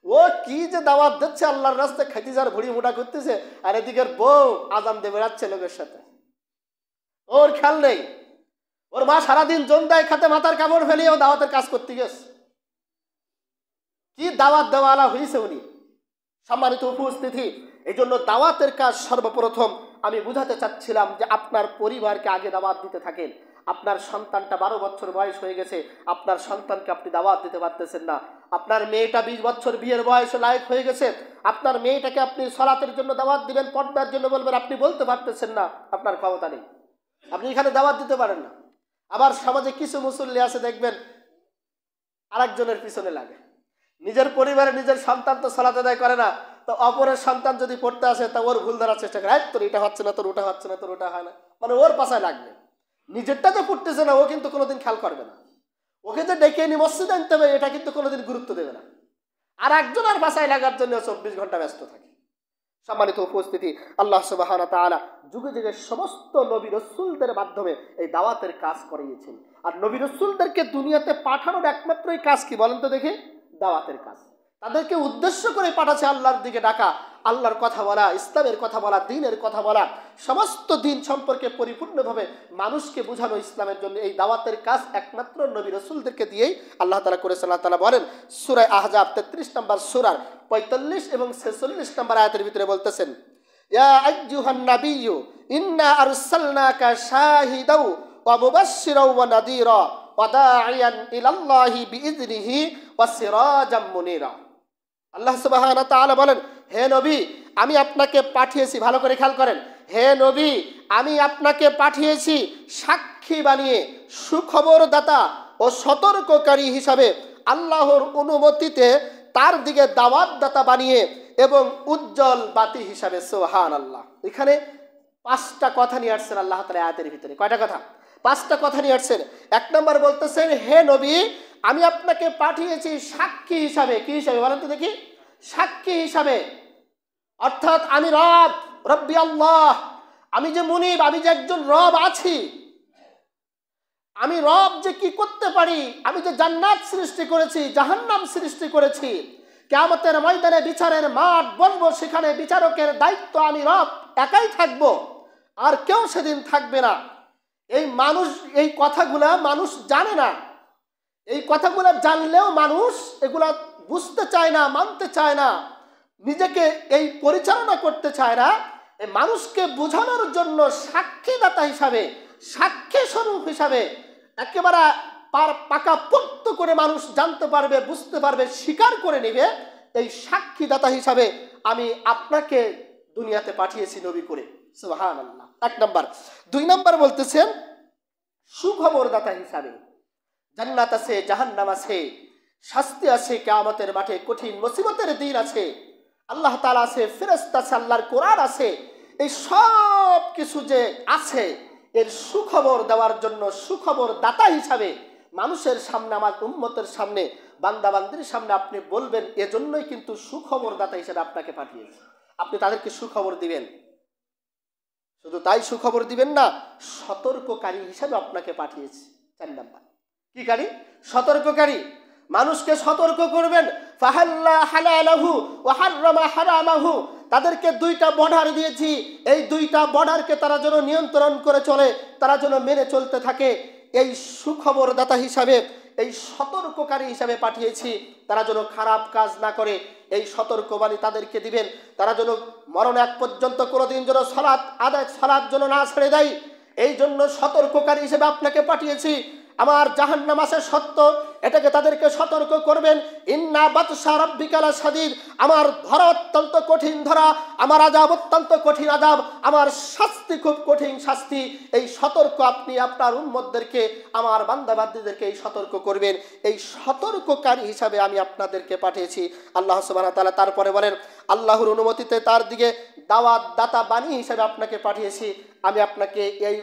Speaker 1: ও কি যে দাওয়াত দিচ্ছে, আল্লাহর রাস্তায় খাইতিজার ভুড়ি মোটা করতেছে, আর এদিকের বউ আজান দিয়ে বেড়াচ্ছে লোকের সাথে, ওর খেয়াল নেই। ওর মা সারাদিন জন্দায় খাতে মাথার কাপড় ফেলিয়েও দাওয়াতের কাজ করতে গেছে। কি দাওয়াত দেওয়ালা হয়েছে উনি। সম্মানিত উপস্থিতি, এই জন্য দাওয়াতের কাজ সর্বপ্রথম আমি বুঝাতে চাচ্ছিলাম যে আপনার পরিবারকে আগে দাওয়াত দিতে থাকেন। আপনার সন্তানটা 12 বছর বয়স হয়ে গেছে, আপনার সন্তানকে আপনি দাওয়াত দিতে পারতেছেন না। আপনার মেয়েটা 20 বছর বিয়ের বয়সে লায়ক হয়ে গেছে, আপনার মেয়েটাকে আপনি সালাতের জন্য দাওয়াত দিবেন, পর্দার জন্য বলবেন, আপনি বলতে পারতেছেন না, আপনার ক্ষমতা নেই, আপনি এখানে দাওয়াত দিতে পারেন না। আবার সমাজে কিছু মুসল্লি আছে দেখবেন আরেকজনের পিছনে লাগে। নিজের পরিবারে নিজের সন্তান তো সালাত আদায় করে না, তো অপরের সন্তান যদি পড়তে আসে তা ওর ভুল ধরার চেষ্টা করে, তোর এটা হচ্ছে না, তোর ওটা হচ্ছে না, তোর ওটা হয় না, মানে ওর পাশায় লাগবে। নিজেরটা যে পড়তেছে না ও কিন্তু কোনোদিন খেয়াল করবে না, ওকে যে ডেকে এনে মসজিদে আনতে হবে এটা কিন্তু কোনোদিন গুরুত্ব দেবে না, আর একজনের বাসায় লাগার জন্য 24 ঘন্টা ব্যস্ত থাকে। সম্মানিত উপস্থিতি, আল্লাহ সুবহানাহু ওয়া তাআলা যুগে যুগে সমস্ত নবী রাসূলদের মাধ্যমে এই দাওয়াতের কাজ করিয়েছেন। আর নবী রাসূলদেরকে দুনিয়াতে পাঠানোর একমাত্রই কাজ কি বলেন তো দেখি? দাওয়াতের কাজ। তাদেরকে উদ্দেশ্য করে পাঠাচ্ছে আল্লাহর দিকে ডাকা, আল্লাহর কথা বলা, ইসলামের কথা বলা, দ্বীনের কথা বলা, সমস্ত দ্বীন সম্পর্কে পরিপূর্ণভাবে মানুষকে বোঝানো ইসলামের জন্য এই দাওয়াতের কাজ একমাত্র নবী রাসূলদেরকে দিয়েই আল্লাহ তাআলা করেছেন। আল্লাহ তাআলা বলেন সূরা আহজাব 33 নম্বর সূরার 45 এবং 46 নম্বর আয়াতের ভিতরে বলতেছেন, ইয়া আইয়ুহান নাবিয়্যু ইন্না আরসালনাকা শাহিদাও ওয়া মুবাশশিরাও ওয়া নাযীরা ওয়া দাঈয়ান ইলাল্লাহি বিইযনিহি ওয়া সিরাজাম মুনীরা। আল্লাহ সুবহানাহু ওয়া তাআলা বলেন, হে নবী আমি আপনাকে পাঠিয়েছি, ভালো করে খেয়াল করেন, হে নবী আমি আপনাকে পাঠিয়েছি সাক্ষী বানিয়ে, সুখবরদাতা ও সতর্ককারী হিসাবে, আল্লাহর অনুমতিতে তার দিকে দাওয়াতদাতা বানিয়ে এবং উজ্জ্বল বাতি হিসাবে। সুবহানাল্লাহ। এখানে 5টা কথা নিয়ে আসছেন আল্লাহ তাআলা আয়াতের ভিতরে। কয়টা কথা? 5টা কথা নিয়ে আসছেন। 1 নম্বর বলতেছেন, হে নবী আমি আপনাকে পাঠিয়েছি সাক্ষী হিসাবে। কি হিসাবে বলেন তো দেখি? সাক্ষী হিসাবে। অর্থাৎ আমি রব, রব্বি আল্লাহ, আমি যে মুনিব, আমি যে একজন রব আছি, আমি রব যে কি করতে পারি, আমি যে জান্নাত সৃষ্টি করেছি, জাহান্নাম সৃষ্টি করেছি, কিয়ামতের ময়দানে বিচারের মাঠ বলবো, সেখানে বিচারকের দায়িত্ব আমি রব একাই থাকব, আর কেউ সেদিন থাকবে না। এই মানুষ এই কথাগুলা মানুষ জানে না, এই কথাগুলো জানলেও মানুষ এগুলা বুঝতে চায় না, মানতে চায় না, নিজেকে এই পরিচালনা করতে চায় না। এই মানুষকে বোঝানোর জন্য সাক্ষীদাতা হিসাবে, সাক্ষী স্বরূপ হিসাবে একেবারে পাকাপোক্ত করে মানুষ জানতে পারবে, বুঝতে পারবে, স্বীকার করে নেবে, এই সাক্ষীদাতা হিসাবে আমি আপনাকে দুনিয়াতে পাঠিয়েছি নবী করে। সুবহানাল্লাহ। 1 নম্বর। 2 নম্বর বলতেছেন সুখবরদাতা হিসাবে। জান্নাত আছে, জাহান্নাম আছে, শাস্তি আছে, কিয়ামতের মাঠে কঠিন মুসিবতের দিন আছে, আল্লাহ তাআলা আছে, ফেরেশতা আছে, আল্লাহর কোরআন আছে, এই সব কিছু যে আছে এর সুখবর দেওয়ার জন্য সুখবর দাতা হিসাবে মানুষের সামনে, আমার উম্মতের সামনে, বান্দাবান্দির সামনে আপনি বলবেন, এজন্যই কিন্তু সুখবর দাতা হিসেবে আপনাকে পাঠিয়েছি। আপনি তাদেরকে সুখবর দিবেন, শুধু তাই সুখবর দিবেন না, সতর্ককারী হিসাবে আপনাকে পাঠিয়েছি। 4 নম্বর। কি কারী? সতর্ককারী। মানুষকে সতর্ক করবেন। ফাহাল্লা হালালাহু ওয়া হাররামা হারামাহু। তাদেরকে 2টা বর্ডার দিয়েছি, এই 2টা বর্ডারকে তারা যেন নিয়ন্ত্রণ করে চলে, তারা যেন মেনে চলতে থাকে, এই সুখবরদাতা হিসাবে, এই সতর্ককারী হিসাবে পাঠিয়েছি। তারা যেন খারাপ কাজ না করে এই সতর্কবাণী তাদেরকে দিবেন। তারা যেন মরণ এক পর্যন্ত কোনোদিন যেন সালাত যেন না ছেড়ে দেয়, এই জন্য সতর্ককারী হিসেবে আপনাকে পাঠিয়েছি। আমার জাহান্নাম আছে সত্য, এটাকে তাদেরকে সতর্ক করবেন। ইন্না বাতশা রাব্বিকা লাশাদীদ, আমার ধরা অত্যন্ত কঠিন ধরা, আমার আযাব অত্যন্ত কঠিন আযাব, আমার শাস্তি খুব কঠিন শাস্তি। এই সতর্ক আপনি আপনার উম্মতদেরকে, আমার বান্দাবান্দীদেরকে এই সতর্ক করবেন, এই সতর্ককারী হিসাবে আমি আপনাদেরকে পাঠিয়েছি। আল্লাহ সুবহানাহু ওয়া তাআলা তারপরে বলেন, আল্লাহর অনুমতিতে তার দিকে দাওয়াত দাতা বাণী হিসেবে আপনাকে পাঠিয়েছি। আমি আপনাকে এই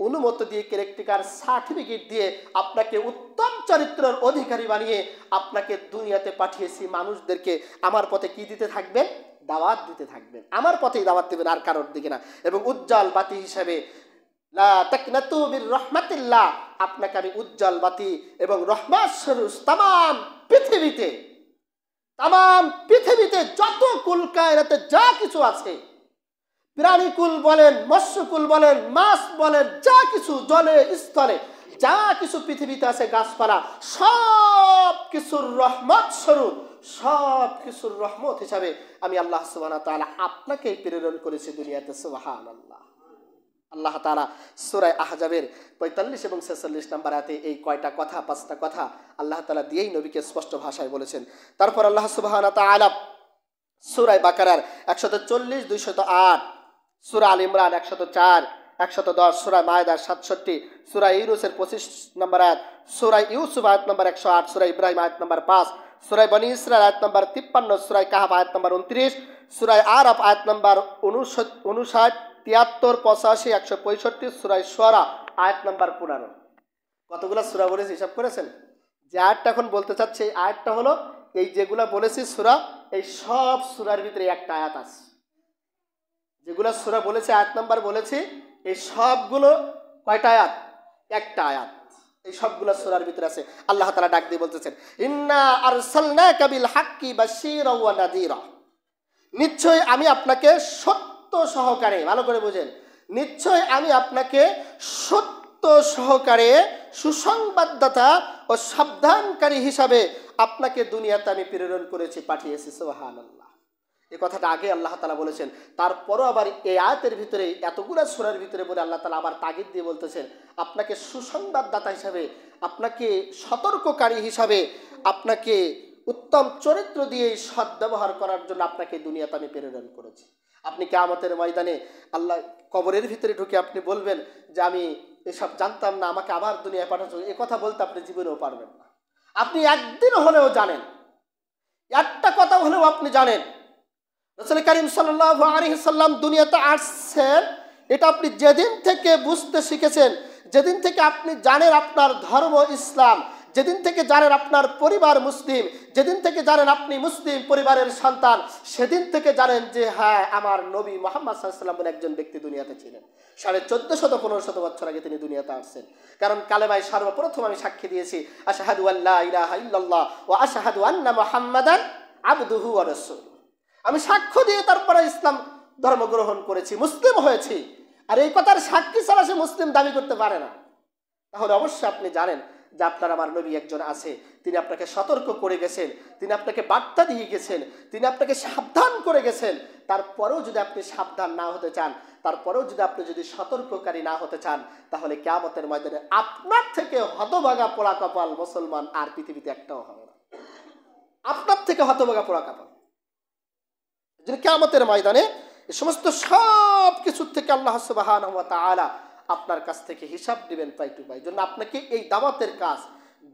Speaker 1: অনুমতি দিয়ে ক্যারেক্টার সার্টিফিকেট দিয়ে আপনাকে উত্তম চরিত্রের অধিকারী বানিয়ে আপনাকে দুনিয়াতে পাঠিয়েছি। মানুষদেরকে আমার পথে কি দিতে থাকবেন? দাওয়াত দিতে থাকবেন, আমার পথেই দাওয়াত দেবেন, আর কারোর দিকে না। এবং উজ্জ্বল বাতি হিসেবে লা তাকনাতু মির রাহমাতিল্লাহ, আপনাকে আমি উজ্জ্বল বাতি এবং রহমত স্বরূপ তাম পৃথিবীতে যত কুল কায়নাতে যা কিছু আছে, প্রাণীকুল বলেন, মৎস্যকুল বলেন, মাছ বলেন, যা কিছু জলে স্থলে যা কিছু পৃথিবীতে আছে, গাছপালা, সব কিছুর রহমত স্বরূপ, সব কিছুর রহমত হিসাবে আমি আল্লাহ সুবহানাহু ওয়া তাআলা আপনাকে প্রেরণ করেছি দুনিয়াতে। সুবহানাল্লাহ। আল্লাহ তাআলা সূরা আহজাবের ৪৫ এবং ৪৬ নম্বর আয়াতে এই কয়টা কথা, ৫টা কথা আল্লাহ তাআলা দিয়েই নবীকে স্পষ্ট ভাষায় বলেছেন। তারপর আল্লাহ সুবহানাহু ওয়া তাআলা সূরা বাকারার ১৪০, ২০৮, সূরা আল ইমরান ১০৪, ১১০, সূরা মায়েদার ৬৭, সূরা ইউনূসের ২৫ নম্বর আয়াত, সূরা ইউসুফ আয়াত নম্বর ১০৮, সূরা ইব্রাহিম আয়াত নম্বর ৫, সূরা বনী ইসরাঈল আয়াত নম্বর ৫৩, সূরা কাহফ আয়াত নম্বর ২৯, সূরা আরাফ আয়াত নম্বর ৫৯, ৭৩, ৮৫, ১৬৫, সূরা শুআরা আয়াত নম্বর ১৫। কতগুলো সূরা বলেছি হিসাব করেছেন? যে আয়াতটা এখন বলতে চাচ্ছে, এই আয়াতটা হলো এই যেগুলা বলেছি সূরা, এই সব সূরার ভিতরে একটা আয়াত আছে। যেগুলো সূরা বলেছে, আয়াত নাম্বার বলেছি, এই সবগুলো কয়টা আয়াত? একটা আয়াত। এই সবগুলো সূরার ভিতরে আছে। আল্লাহ তাআলা ডাক দিয়ে বলতেছেন, ইন্না আরসালনাকা বিল হাক্কি বাশীরা ওয়া নাযীরা, নিশ্চয় আমি আপনাকে সত্য সহকারে, ভালো করে বুঝেন, নিশ্চয় আমি আপনাকে সত্য সহকারে সুসংবাদদাতা ও সাবধানকারী হিসাবে আপনাকে দুনিয়াতে আমি প্রেরণ করেছি, পাঠিয়েছি। সুবহানাল্লাহ। এই কথাটা আগে আল্লাহ তাআলা বলেছেন, তারপরও আবার এই আয়াতের ভিতরে, এতগুলো সূরার ভিতরে বলে আল্লাহ তাআলা আবার তাগিদ দিয়ে বলতেছেন, আপনাকে সুসংবাদদাতা হিসাবে, আপনাকে সতর্ককারী হিসাবে, আপনাকে উত্তম চরিত্র দিয়ে সদ্ব্যবহার করার জন্য আপনাকে দুনিয়াতে আমি প্রেরণ করেছি। আপনি কিয়ামতের ময়দানে আল্লাহ কবরের ভিতরে ঢুকে আপনি বলবেন যে আমি এসব জানতাম না, আমাকে আবার দুনিয়ায় পাঠাচ্ছ, এ কথা বলতে আপনি জীবনেও পারবেন না। আপনি একদিন হলেও জানেন, একটা কথা হলেও আপনি জানেন রাসূল কারীম সাল্লাল্লাহু আলাইহি সাল্লাম দুনিয়াতে আসছেন, এটা আপনি যেদিন থেকে বুঝতে শিখেছেন, যেদিন থেকে আপনি জানেন আপনার ধর্ম ইসলাম, যেদিন থেকে জানেন আপনার পরিবার মুসলিম, যেদিন থেকে জানেন আপনি মুসলিম পরিবারের সন্তান, সেদিন থেকে জানেন যে হ্যাঁ, আমার নবী মুহাম্মদ সাল্লাল্লাহু আলাইহি ওয়াসাল্লাম বলে একজন ব্যক্তি দুনিয়াতে ছিলেন। ১৪৫০-১৫০০ বছর আগে তিনি দুনিয়াতে আসছেন। কারণ কালেমায় সর্বপ্রথম আমি সাক্ষী দিয়েছি, আশহাদু আল্লা ইলাহা ইল্লাল্লাহ ওয়া আশহাদু আন্না মুহাম্মাদান আবদুহু ওয়া রাসূলুহু। আমি সাক্ষ্য দিয়ে তারপরে ইসলাম ধর্ম গ্রহণ করেছি, মুসলিম হয়েছি। আর এই কথার সাক্ষী ছাড়া সে মুসলিম দাবি করতে পারে না। তাহলে অবশ্যই আপনি জানেন যে আপনার আমার নবী একজন আছে, তিনি আপনাকে সতর্ক করে গেছেন, তিনি আপনাকে বার্তা দিয়ে গেছেন, তিনি আপনাকে সাবধান করে গেছেন। তারপরেও যদি আপনি সাবধান না হতে চান, তারপরেও যদি সতর্ককারী না হতে চান, তাহলে কিয়ামতের ময়দানে আপনার থেকে হতভাগা পোড়া কপাল মুসলমান আর পৃথিবীতে একটাও হবে না। আপনার থেকে হতভাগা পোড়া কপাল। কিয়ামতের ময়দানে এই সমস্ত সব কিছুর থেকে আল্লাহ সুবহানাহু ওয়া তাআলা আপনার কাছ থেকে হিসাব দিবেন পাই টু পাই। জন্য আপনাকে এই দাওয়াতের কাজ,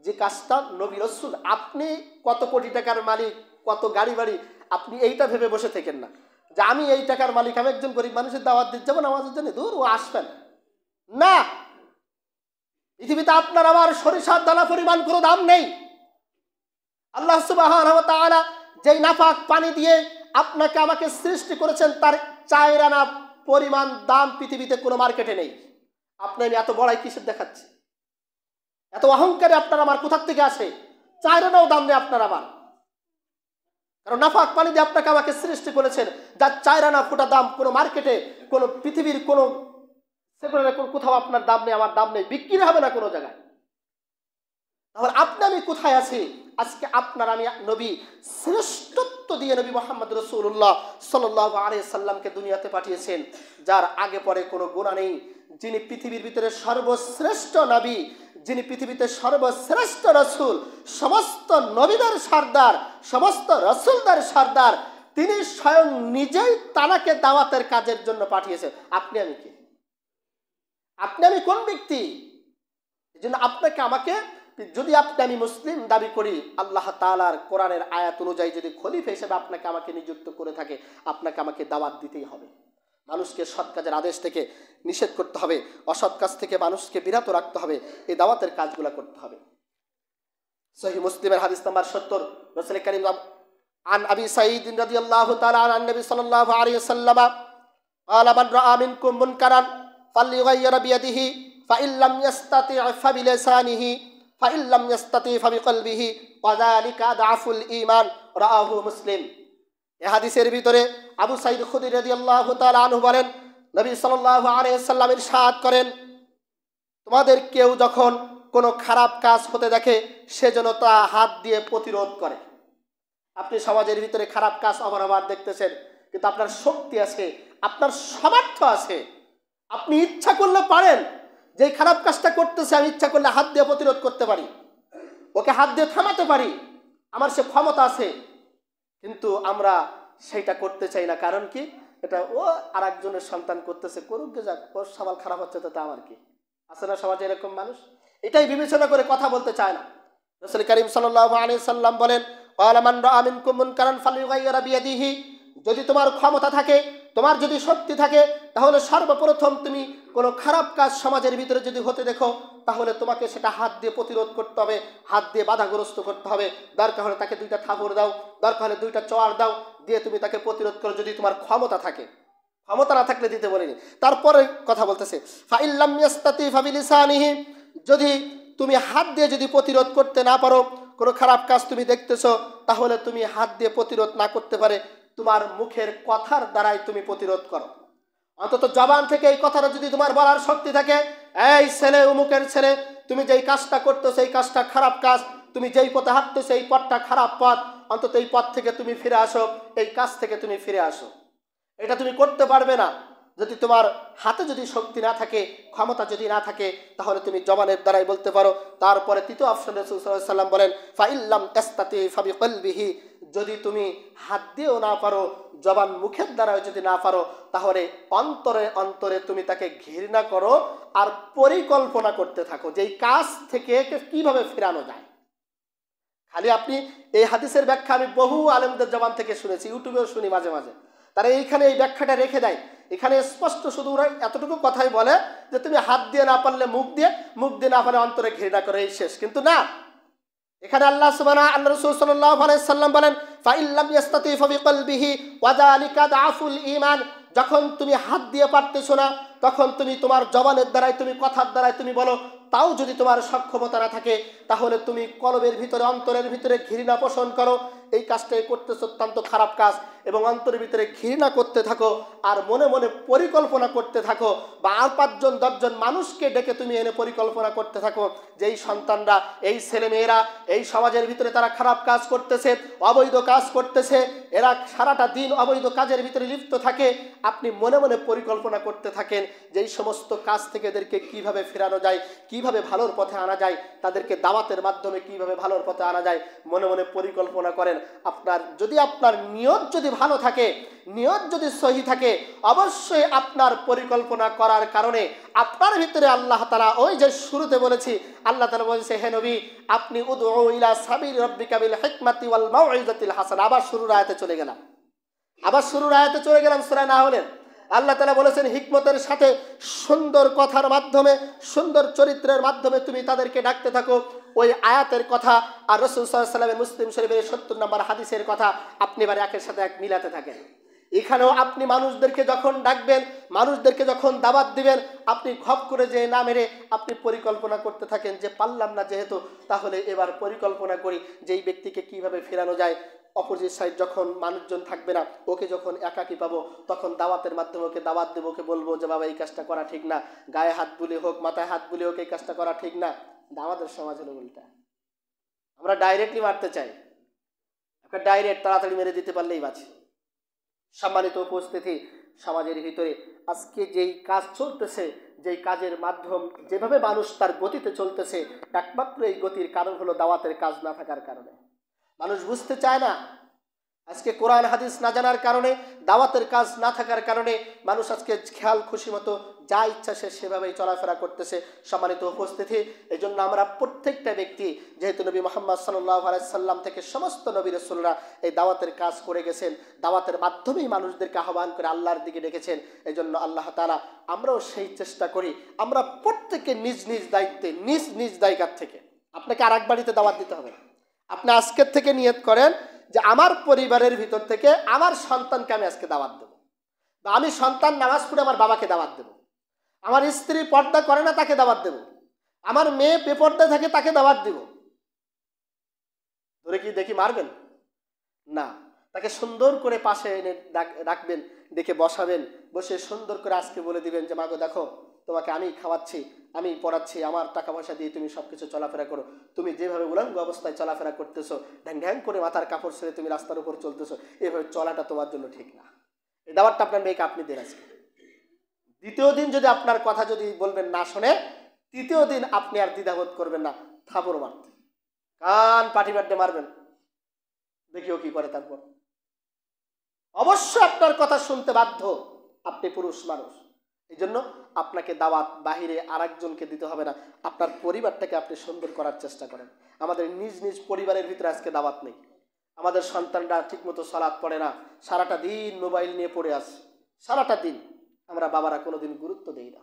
Speaker 1: যে কাজটা নবী রাসূল, আপনি কত কোটি টাকার মালিক, কত গাড়ি বাড়ি, আপনি এইটা ভেবে বসে থাকেন না যে আমি এই টাকার মালিক, আমি একজন গরিব মানুষের দাওয়াত দিতে যাবো নামাজের জন্য, দূর, ও আসবেন না। পৃথিবীতে আপনার আমার সরিষার দানা পরিমাণ কোনো দাম নেই। আল্লাহ সুবহানাহু ওয়া তাআলা যেই নাপাক পানি দিয়ে আপনাকে আমাকে সৃষ্টি করেছেন, তার 4 আনা পরিমাণ দাম পৃথিবীতে কোনো মার্কেটে নেই। আপনি আমি এত বড়াই কিসের দেখাচ্ছি? এত অহংকারে আপনার আমার কোথার থেকে আসে? 4 আনাও দাম নেই আপনার আমার। কারণ নাপাক পানি দিয়ে আপনাকে আমাকে সৃষ্টি করেছেন, যার 4 আনা ফুটা দাম কোনো মার্কেটে, কোনো পৃথিবীর কোনো সেক্টরে কোথাও আপনার দাম নেই, আমার দাম নেই, বিক্রি হবে না কোনো জায়গায়। তাহলে আপনি আমি কোথায় আছি? আজকে আপনার আমি নবী শ্রেষ্ঠত্ব দিয়ে নবী মুহাম্মদ রাসূলুল্লাহ সাল্লাল্লাহু আলাইহি সাল্লামকে দুনিয়াতে পাঠিয়েছেন, যার আগে পরে কোনো গুনাহ নেই, যিনি পৃথিবীর ভিতরে সর্বশ্রেষ্ঠ নবী, যিনি পৃথিবীতে সর্বশ্রেষ্ঠ রাসূল, সমস্ত নবীদের সর্দার, সমস্ত রাসূলদের সর্দার, তিনি স্বয়ং নিজেই তানাকে দাওয়াতের কাজের জন্য পাঠিয়েছেন। আপনি আমি কে? আপনি আমি কোন ব্যক্তি? এজন্য আপনাকে আমাকে যদি আমি মুসলিম দাবি করি, আল্লাহ তাআলার কোরআনের আয়াত অনুযায়ী যদি খলিফা হিসেবে আপনাকে আমাকে নিযুক্ত করে থাকে, আপনাকে আমাকে দাওয়াত দিতেই হবে। মানুষকে সৎ কাজের আদেশ থেকে নিষেধ করতে হবে, অসৎ কাজ থেকে মানুষকে বিরত রাখতে হবে, এই দাওয়াতের কাজগুলো করতে হবে। সহিহ মুসলিমের হাদিস নাম্বার 70, রাসূল কারীম আন আবি সাঈদ রাদিয়াল্লাহু তাআলা আন নবী সাল্লাল্লাহু আলাইহি ওয়াসাল্লাম قال من رأى منكم منكرا فليغير بيده فإن لم يستطع فبلسانه فإن لم يستطع فبقلبه وذلك أضعف الإيمان رواه মুসলিম। এই হাদিসের ভিতরে আবু সাঈদ খুদরি রাদিয়াল্লাহু তাআলা আনহু বলেন, নবী সাল্লাল্লাহু আলাইহি ওয়াসাল্লাম ইরশাদ করেন, তোমাদের কেউ যখন কোনো খারাপ কাজ হতে দেখে সে যেন তা হাত দিয়ে প্রতিরোধ করে। আপনি সমাজের ভিতরে খারাপ কাজ অবরাবার দেখতেছেন, কিন্তু আপনার শক্তি আছে, আপনার সামর্থ্য আছে, আপনি ইচ্ছা করলে পারেন যে খারাপ কাজটা করতেছে আমি ইচ্ছা করলে হাত দিয়ে প্রতিরোধ করতে পারি, ওকে হাত দিয়ে থামাতে পারি, আমার সে ক্ষমতা আছে। কিন্তু আমরা সেইটা করতে চাই না। কারণ কি? এটা ও আর একজনের সন্তান করতেছে, করুক গে যাক, ওর সমাল খারাপ হচ্ছে তো আমার কি? আছে না সমাজে এরকম মানুষ? এটাই বিবেচনা করে কথা বলতে চায় না। রাসূল কারীম সাল্লাল্লাহু আলাইহি সাল্লাম বলেন, ক্বালা মান রাআ মিনকুম মুনকারান ফালইউগাইয়ির বিয়াদিহি, যদি তোমার ক্ষমতা থাকে, তোমার যদি শক্তি থাকে, তাহলে সর্বপ্রথম তুমি কোনো খারাপ কাজ সমাজের ভিতরে যদি হতে দেখো, তাহলে তোমাকে সেটা হাত দিয়ে প্রতিরোধ করতে হবে, হাত দিয়ে বাধাগ্রস্ত করতে হবে। দরকার হলে তাকে 2টা থাপড় দাও, দরকার হলে 2টা চড় দাও, দিয়ে তুমি তাকে প্রতিরোধ করো, যদি তোমার ক্ষমতা থাকে। ক্ষমতা না থাকলে দিতে বলিনি। তারপরে কথা বলতেছে, ফাইল্লাম ইয়াস্তাতি ফাবিলিসানিহি, যদি তুমি হাত দিয়ে যদি প্রতিরোধ করতে না পারো, কোনো খারাপ কাজ তুমি দেখতেছো, তাহলে তুমি হাত দিয়ে প্রতিরোধ না করতে পারে তোমার মুখের কথার দ্বারাই তুমি প্রতিরোধ করো। অন্তত জবান থেকে এই কথাটা যদি তোমার বলার শক্তি থাকে, এই ছেলে, অমুকের ছেলে, তুমি যেই কাজটা করতেছো এই কাজটা খারাপ কাজ, তুমি যেই পথে হাঁটতেছো এই পথটা খারাপ পথ, অন্তত এই পথ থেকে তুমি ফিরে আসো, এই কাজ থেকে তুমি ফিরে আসো। এটা তুমি করতে পারবে না যদি তোমার হাতে যদি শক্তি না থাকে, ক্ষমতা যদি না থাকে, তাহলে তুমি জবানের দ্বারাই বলতে পারো। তারপরে তৃতীয় অপশন রাসূল সাল্লাল্লাহু আলাইহি ওয়াসাল্লাম বলেন, ফাইল্লাম তাস্তাতি ফাবিকলবিহি, যদি তুমি হাত দিয়েও না পারো, জবান মুখের দ্বারাও যদি না পারো, তাহলে অন্তরে অন্তরে তুমি তাকে ঘৃণা করো আর পরিকল্পনা করতে থাকো যে এই কাজ থেকে কিভাবে ফেরানো যায়। খালি আপনি এই হাদিসের ব্যাখ্যা আমি বহু আলেমদের জবান থেকে শুনেছি, ইউটিউবেও শুনি মাঝে মাঝে, তারা এইখানে এই ব্যাখ্যাটা রেখে দেয়। এখানে স্পষ্ট শুধু ওরা এতটুকু কথাই বলে যে তুমি হাত দিয়ে না পারলে মুখ দিয়ে, মুখ দিয়ে না পারলে অন্তরে ঘৃণা করে, এই শেষ। কিন্তু না, এখানে আল্লাহ রাসূল সাল্লাল্লাহু আলাইহি ওয়াসাল্লাম বলেন, ফাইল্লাম ইয়াস্তাতি ফাবিকলবিহি ওয়া যালিকা দাফুল ঈমান, যখন তুমি হাত দিয়ে পারতেছো না, তখন তুমি তোমার জবানের দ্বারাই, তুমি কথার দ্বারাই তুমি বলো, তাও যদি তোমার সক্ষমতা না থাকে, তাহলে তুমি কলবের ভিতরে, অন্তরের ভিতরে ঘৃণা পোষণ করো, এই কাজটাই করতেছো অত্যন্ত খারাপ কাজ, এবং অন্তরের ভিতরে ঘৃণা করতে থাকো আর মনে মনে পরিকল্পনা করতে থাকো, বা আর 5জন 10জন মানুষকে ডেকে তুমি এনে পরিকল্পনা করতে থাকো যে এই সন্তানরা, এই ছেলেমেয়েরা এই সমাজের ভিতরে তারা খারাপ কাজ করতেছে, অবৈধ কাজ করতেছে, এরা সারাটা দিন অবৈধ কাজের ভিতরে লিপ্ত থাকে। আপনি মনে মনে পরিকল্পনা করতে থাকেন যে এই সমস্ত কাজ থেকে এদেরকে কিভাবে ফেরানো যায়, কিভাবে ভালোর পথে আনা যায়, তাদেরকে দাওয়াতের মাধ্যমে কিভাবে ভালোর পথে আনা যায়, মনে মনে পরিকল্পনা করেন। আপনার নিয়ত যদি ভালো থাকে, নিয়ত যদি সহি থাকে, অবশ্যই আপনার পরিকল্পনা করার কারণে আপনার ভিতরে আল্লাহ তাআলা, ওই যে শুরুতে বলেছি, আল্লাহ তাআলা বলেছে, হে নবী, আপনি উদউ ইলা সাবিল রাব্বিকা বিল হিকমাতি ওয়াল মাউইজাতিল হাসানা। আবার শুরুর আয়াতে চলে গেলাম, সূরা নাহলের। আল্লাহ তাআলা বলেছেন, হিকমতের সাথে সুন্দর কথার মাধ্যমে, সুন্দর চরিত্রের মাধ্যমে তুমি তাদেরকে ডাকতে থাকো। ওই আয়াতের কথা আর রাসূল সাল্লাল্লাহু আলাইহি ওয়াসাল্লামের মুসলিম শরীফের 70 নম্বর হাদিসের কথা আপনি এবার একের সাথে এক মিলাতে থাকেন। এখানেও আপনি মানুষদেরকে যখন ডাকবেন, মানুষদেরকে যখন দাওয়াত দিবেন, আপনি ঘপ করে যে না মেরে আপনি পরিকল্পনা করতে থাকেন যে পারলাম না যেহেতু, তাহলে এবার পরিকল্পনা করি যে এই ব্যক্তিকে কিভাবে ফেরানো যায়। অপোজিট সাইড যখন মানুষজন থাকবে না, ওকে যখন একাকী পাবো, তখন দাওয়াতের মাধ্যমে ওকে দাওয়াত দেবো, ওকে বলবো যে বাবা এই কাজটা করা ঠিক না, গায়ে হাত বুলিয়ে হোক, মাথায় হাত বুলিয়ে হোক, এই কাজটা করা ঠিক না। আমাদের সমাজ হলো উল্টা, আমরা ডাইরেক্টলি মারতে চাই, ডাইরেক্ট তাড়াতাড়ি মেরে দিতে পারলেই বাঁচে। সম্মানিত উপস্থিতি, সমাজের ভিতরে আজকে যেই কাজ চলতেছে, যেই কাজের মাধ্যম, যেভাবে মানুষ তার গতিতে চলতেছে, একমাত্র এই গতির কারণ হলো দাওয়াতের কাজ না থাকার কারণে। মানুষ বুঝতে চায় না। আজকে কোরআন হাদিস না জানার কারণে, দাওয়াতের কাজ না থাকার কারণে মানুষ আজকে খেয়াল খুশি মতো যা ইচ্ছা সে সেভাবেই চলাফেরা করতেছে। সম্মানিত উপস্থিতি, এই জন্য আমরা প্রত্যেকটা ব্যক্তি, যেহেতু নবী মুহাম্মদ সাল্লাল্লাহু আলাইহি সাল্লাম থেকে সমস্ত নবী রাসূলরা এই দাওয়াতের কাজ করে গেছেন, দাওয়াতের মাধ্যমেই মানুষদেরকে আহ্বান করে আল্লাহর দিকে ডেকেছেন। এই জন্য আল্লাহ তাআলা আমরাও সেই চেষ্টা করি, আমরা প্রত্যেকে নিজ নিজ দায়িত্বে, নিজ নিজ জায়গার থেকে। আপনাকে আর এক বাড়িতে দাওয়াত দিতে হবে না। আপনি আজকের থেকে নিয়ত করেন যে আমার পরিবারের ভিতর থেকে আমার সন্তানকে আমি আজকে দাওয়াত দেবো, বা আমি সন্তান নামাজ পড়ে আমার বাবাকে দাওয়াত দেবো, আমার স্ত্রী পর্দা করে না তাকে দাওয়াত দেব, আমার মেয়ে বেপর্দা থাকে তাকে দাওয়াত দেব। ধরে কি দেখি মারবেন না, তাকে সুন্দর করে পাশে এনে রাখবেন, ডেকে বসাবেন, বসে সুন্দর করে আজকে বলে দিবেন যে মাগো দেখো, তোমাকে আমি খাওয়াচ্ছি, আমি পড়াচ্ছি, আমার টাকা পয়সা দিয়ে তুমি সবকিছু চলাফেরা করো, তুমি যেভাবে উলঙ্গ অবস্থায় চলাফেরা করতেছো, ঢ্যাং ঢ্যাং করে মাথার কাপড় ছেড়ে তুমি রাস্তার উপর চলতেছো, এভাবে চলাটা তোমার জন্য ঠিক না। এই দাওয়াতটা আপনার মেয়েকে আপনি দেন আজকে। দ্বিতীয় দিন যদি আপনার কথা যদি বলবেন না শোনে, তৃতীয় দিন আপনি আর দ্বিধাবোধ করবেন না, থাপড় মারতে, কান পাটি বাড্ডে মারবেন, দেখিও কি করে। তারপর অবশ্যই আপনার কথা শুনতে বাধ্য, আপনি পুরুষ মানুষ। এই জন্য আপনাকে দাওয়াত বাহিরে আরেকজনকে দিতে হবে না, আপনার পরিবারটাকে আপনি সুন্দর করার চেষ্টা করেন। আমাদের নিজ নিজ পরিবারের ভিতরে আজকে দাওয়াত নেই, আমাদের সন্তানরা ঠিকমতো সালাত পড়ে না, সারাটা দিন মোবাইল নিয়ে পড়ে আছে, সারাটা দিন। আমরা বাবারা কোনোদিন গুরুত্ব দিই না,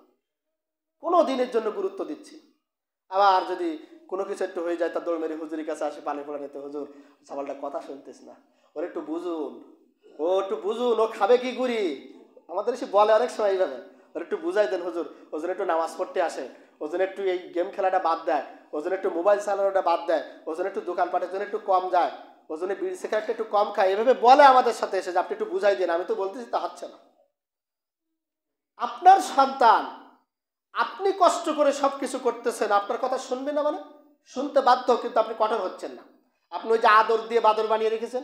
Speaker 1: কোনো দিনের জন্য গুরুত্ব দিচ্ছি। আবার যদি কোনো কিছু একটু হয়ে যায় তা দৌড় মেরে হুজুরের কাছে আসে পানি পড়া নিতে, হুজুর সকালটা কথা শুনতেছ না, ওর একটু বুঝুন, ও একটু বুঝুন, ও খাবে কি করি। আমাদের এসে বলে অনেক সময় এইভাবে, ওর একটু বুঝাই দেন হুজুর, ওজন একটু নামাজ পড়তে আসে, ওজন একটু এই গেম খেলাটা বাদ দেয়, ওজন একটু মোবাইল চালানোটা বাদ দেয়, ওজন একটু দোকানপাটের জন্য একটু কম যায়, ওজনে বিড়ি সিগারেটটা একটু কম খায়, এভাবে বলে আমাদের সাথে এসে যে আপনি একটু বুঝাই দেন। আমি তো বলতেছি তা হচ্ছে না। আপনার সন্তান, আপনি কষ্ট করে সবকিছু করতেছেন, আপনার কথা শুনবে না মানে শুনতে বাধ্য, কিন্তু আপনি কঠোর হচ্ছেন না। আপনি ওই যে আদর দিয়ে বাদর বানিয়ে রেখেছেন,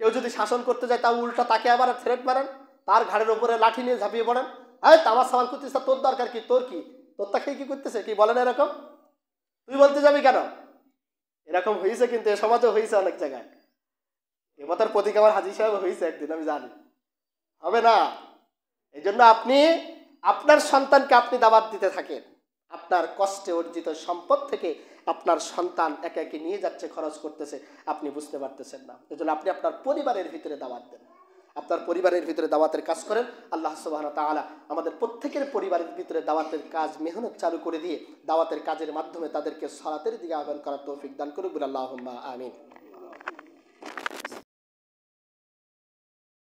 Speaker 1: কেউ যদি শাসন করতে যায় তা উল্টা তাকে আবার থ্রেট মারেন, তার ঘাড়ের উপরে লাঠি নিয়ে ঝাঁপিয়ে পড়েন, হ্যাঁ তামার সামাল করতেছে, তোর দরকার কি, তোর কি, তোর তাকে কি করতেছে কি বলেন এরকম, তুই বলতে যাবি কেন। এরকম হয়েছে, কিন্তু এ সমাজে হয়েছে অনেক জায়গায়। এবার প্রতীক আমার হাজি সাহেব হয়েছে একদিন, আমি জানি, হবে না। এই জন্য আপনি আপনার সন্তানকে আপনি দাওয়াত দিতে থাকেন, আপনার কষ্টে অর্জিত সম্পদ থেকে আপনার সন্তান একে একে নিয়ে যাচ্ছে, খরচ করতেছে, আপনি বুঝতে পারতেছেন না। এই জন্য আপনি আপনার পরিবারের ভিতরে দাওয়াত দেন, আপনার পরিবারের ভিতরে দাওয়াতের কাজ করেন। আল্লাহ সুবহানাহু ওয়া তাআলা আমাদের প্রত্যেকের পরিবারের ভিতরে দাওয়াতের কাজ মেহনত চালু করে দিয়ে দাওয়াতের কাজের মাধ্যমে তাদেরকে সালাতের দিকে আহ্বান করার তৌফিক দান করুক। আল্লাহুম্মা আমিন।